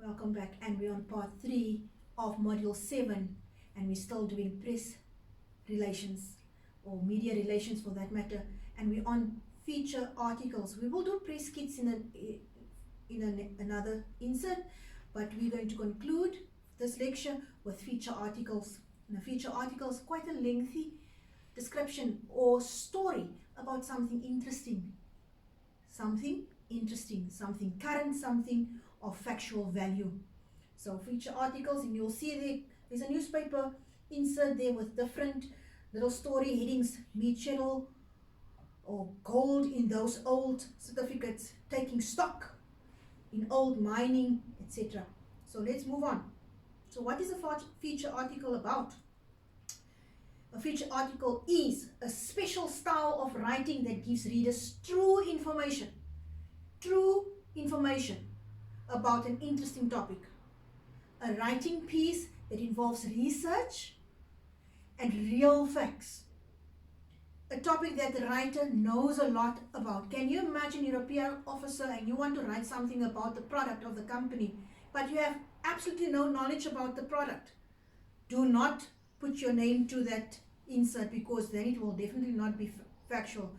Welcome back, and we're on part 3 of module 7, and we're still doing press relations or media relations for that matter, and we're on feature articles. We will do press kits in another insert, but we're going to conclude this lecture with feature articles. And a feature article is quite a lengthy description or story about something interesting, something current, something of factual value. So feature articles, and you'll see there's a newspaper insert there with different little story headings: meat schedule, or gold in those old certificates, taking stock in old mining, etc. So let's move on. So what is a feature article about? A feature article is a special style of writing that gives readers true information about an interesting topic. A writing piece that involves research and real facts. A topic that the writer knows a lot about. Can you imagine you're a PR officer and you want to write something about the product of the company, but you have absolutely no knowledge about the product? Do not put your name to that insert, because then it will definitely not be factual.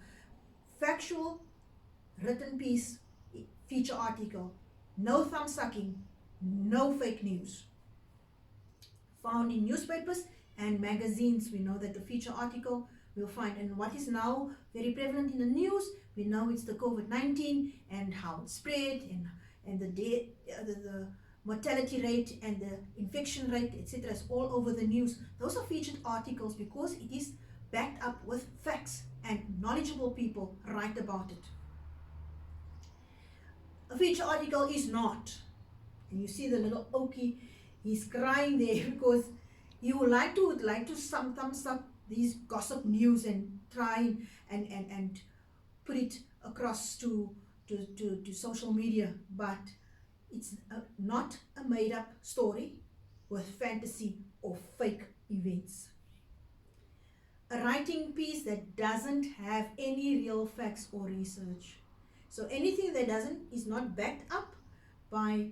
Factual written piece, feature article. No thumb sucking, no fake news. Found in newspapers and magazines. We know that the feature article we'll find, and what is now very prevalent in the news, we know it's the COVID-19 and how it spread, and the mortality rate and the infection rate, etc. is all over the news. Those are featured articles because it is backed up with facts and knowledgeable people write about it. A feature article is not. And you see the little Okie, he's crying there because he would like to thumbs up these gossip news and try and put it across to social media, but it's not a made-up story with fantasy or fake events. A writing piece that doesn't have any real facts or research. So anything that is not backed up by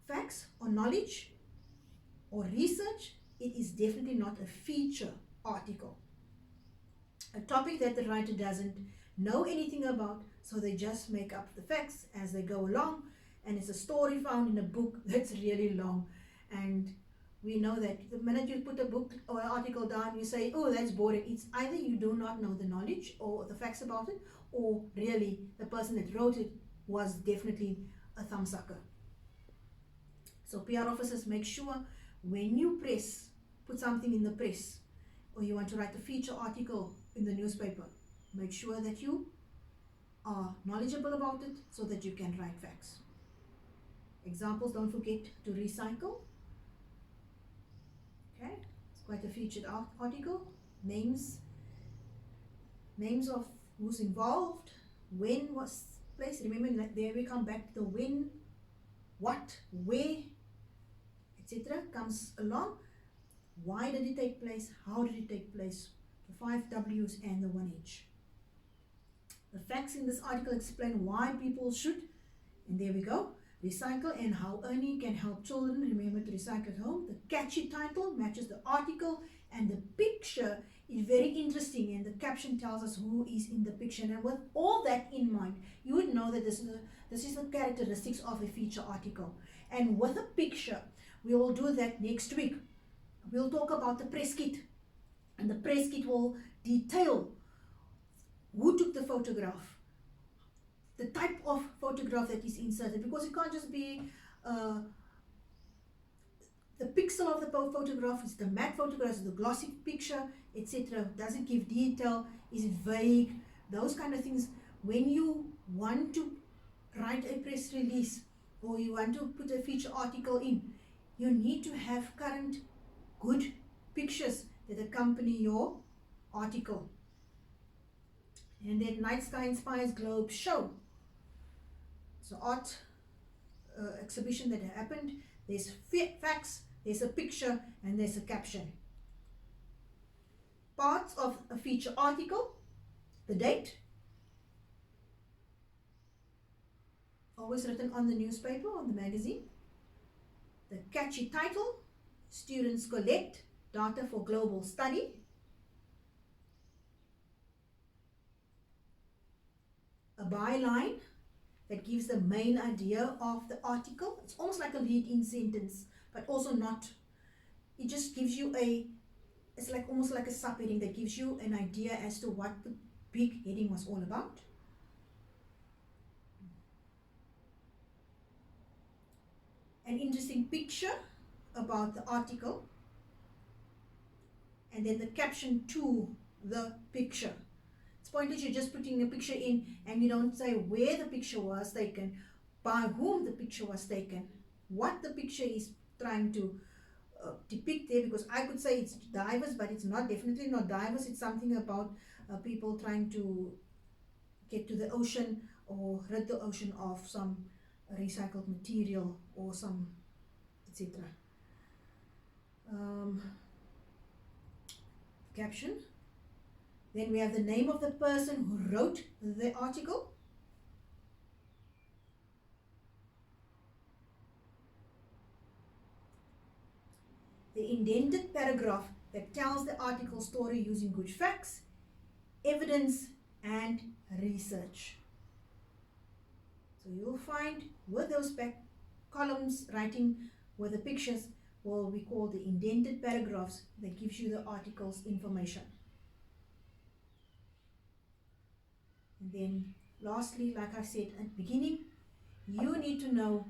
facts or knowledge or research, it is definitely not a feature article. A topic that the writer doesn't know anything about, so they just make up the facts as they go along, and it's a story found in a book that's really long. And we know that the minute you put a book or an article down, you say, oh, that's boring. It's either you do not know the knowledge or the facts about it, or really the person that wrote it was definitely a thumbsucker. So PR officers, make sure when you put something in the press, or you want to write a feature article in the newspaper, make sure that you are knowledgeable about it so that you can write facts. Examples: don't forget to recycle. Okay, it's quite a featured article. Names of who's involved, when was placed. Remember, there we come back to the when, what, where, etc. comes along. Why did it take place? How did it take place? The 5 W's and the 1 H. The facts in this article explain why people should, and there we go, recycle, and how earning can help children remember to recycle at home. The catchy title matches the article, and the picture is very interesting, and the caption tells us who is in the picture. And with all that in mind, you would know that this is the characteristics of a feature article. And with a picture, we will do that next week. We'll talk about the press kit, and the press kit will detail who took the photograph, the type of photograph that is inserted, because it can't just be the pixel of the photograph. It's the matte photograph, it's the glossy picture, etc. Does it give detail? Is it vague? Those kind of things. When you want to write a press release or you want to put a feature article in, you need to have current, good pictures that accompany your article. And that Night Sky Inspires Globe show, it's an art exhibition that happened. There's facts, there's a picture, and there's a caption. Parts of a feature article: the date always written on the newspaper, on the magazine. The catchy title, students collect data for global study. A byline that gives the main idea of the article. It's almost like a lead-in sentence, but also not. It just gives you it's like almost like a subheading that gives you an idea as to what the big heading was all about. An interesting picture about the article, and then the caption to the picture. It's pointless you're just putting a picture in and you don't say where the picture was taken, by whom the picture was taken, what the picture is trying to depict there, because I could say it's divers, but it's not, definitely not divers. It's something about people trying to get to the ocean or rid the ocean of some recycled material or some etc. Caption. Then we have the name of the person who wrote the article. The indented paragraph that tells the article story using good facts, evidence and research. So you'll find with those columns writing with the pictures will be called the indented paragraphs that gives you the article's information. And then lastly, like I said at the beginning, you need to know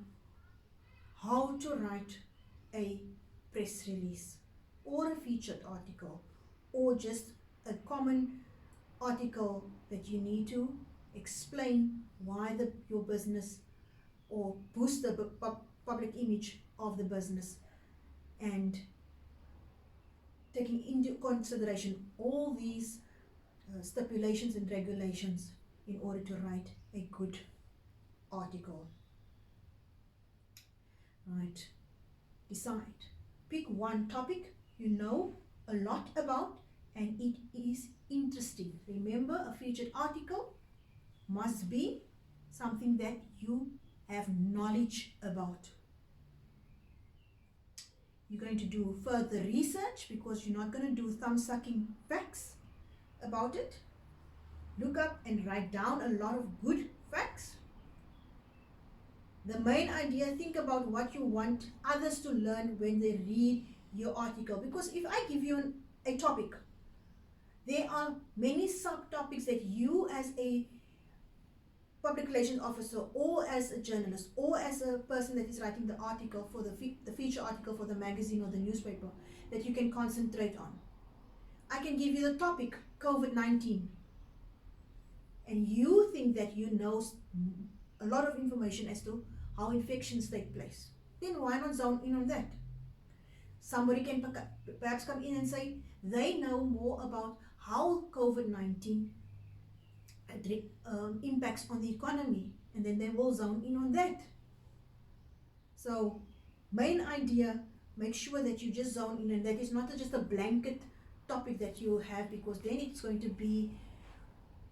how to write a press release or a featured article or just a common article that you need to explain why your business or boost the public image of the business, and taking into consideration all these stipulations and regulations in order to write a good article. Right, decide. Pick one topic you know a lot about and it is interesting. Remember, a featured article must be something that you have knowledge about. You're going to do further research because you're not going to do thumb-sucking facts about it. Look up and write down a lot of good facts. The main idea, think about what you want others to learn when they read your article. Because if I give you a topic, there are many subtopics that you as a public relations officer or as a journalist or as a person that is writing the article for the feature article for the magazine or the newspaper that you can concentrate on. I can give you the topic COVID-19 and you think that you know a lot of information as to how infections take place. Then why not zone in on that? Somebody can perhaps come in and say they know more about how COVID-19 impacts on the economy, and then they will zone in on that. So main idea, make sure that you just zone in, and that is not just a blanket topic that you have, because then it's going to be,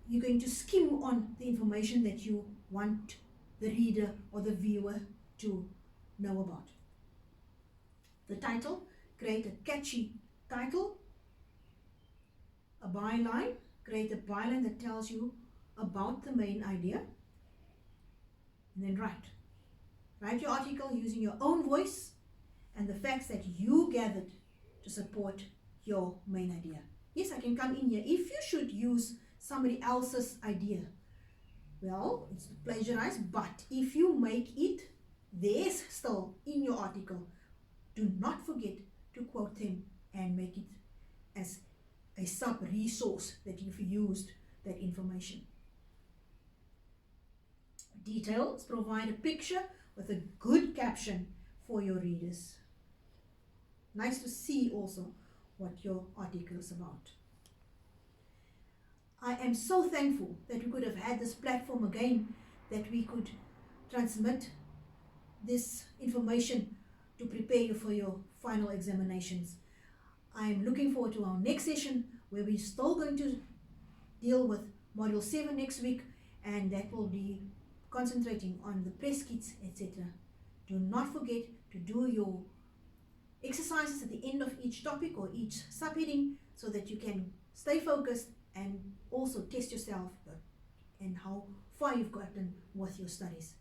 you're going to skim on the information that you want the reader or the viewer to know about. The title, create a catchy title. A byline, create a byline that tells you about the main idea, and then write your article using your own voice and the facts that you gathered to support your main idea. Yes, I can come in here. If you should use somebody else's idea, well, it's plagiarized, but if you make it theirs still in your article, do not forget to quote them and make it as a sub-resource that you've used that information. Details, provide a picture with a good caption for your readers. Nice to see also what your article is about. I am so thankful that we could have had this platform again, that we could transmit this information to prepare you for your final examinations. I am looking forward to our next session, where we're still going to deal with Module 7 next week, and that will be concentrating on the press kits, etc. Do not forget to do your exercises at the end of each topic or each subheading so that you can stay focused and also test yourself and how far you've gotten with your studies.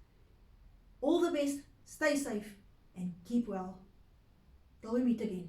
All the best, stay safe and keep well. Till we meet again.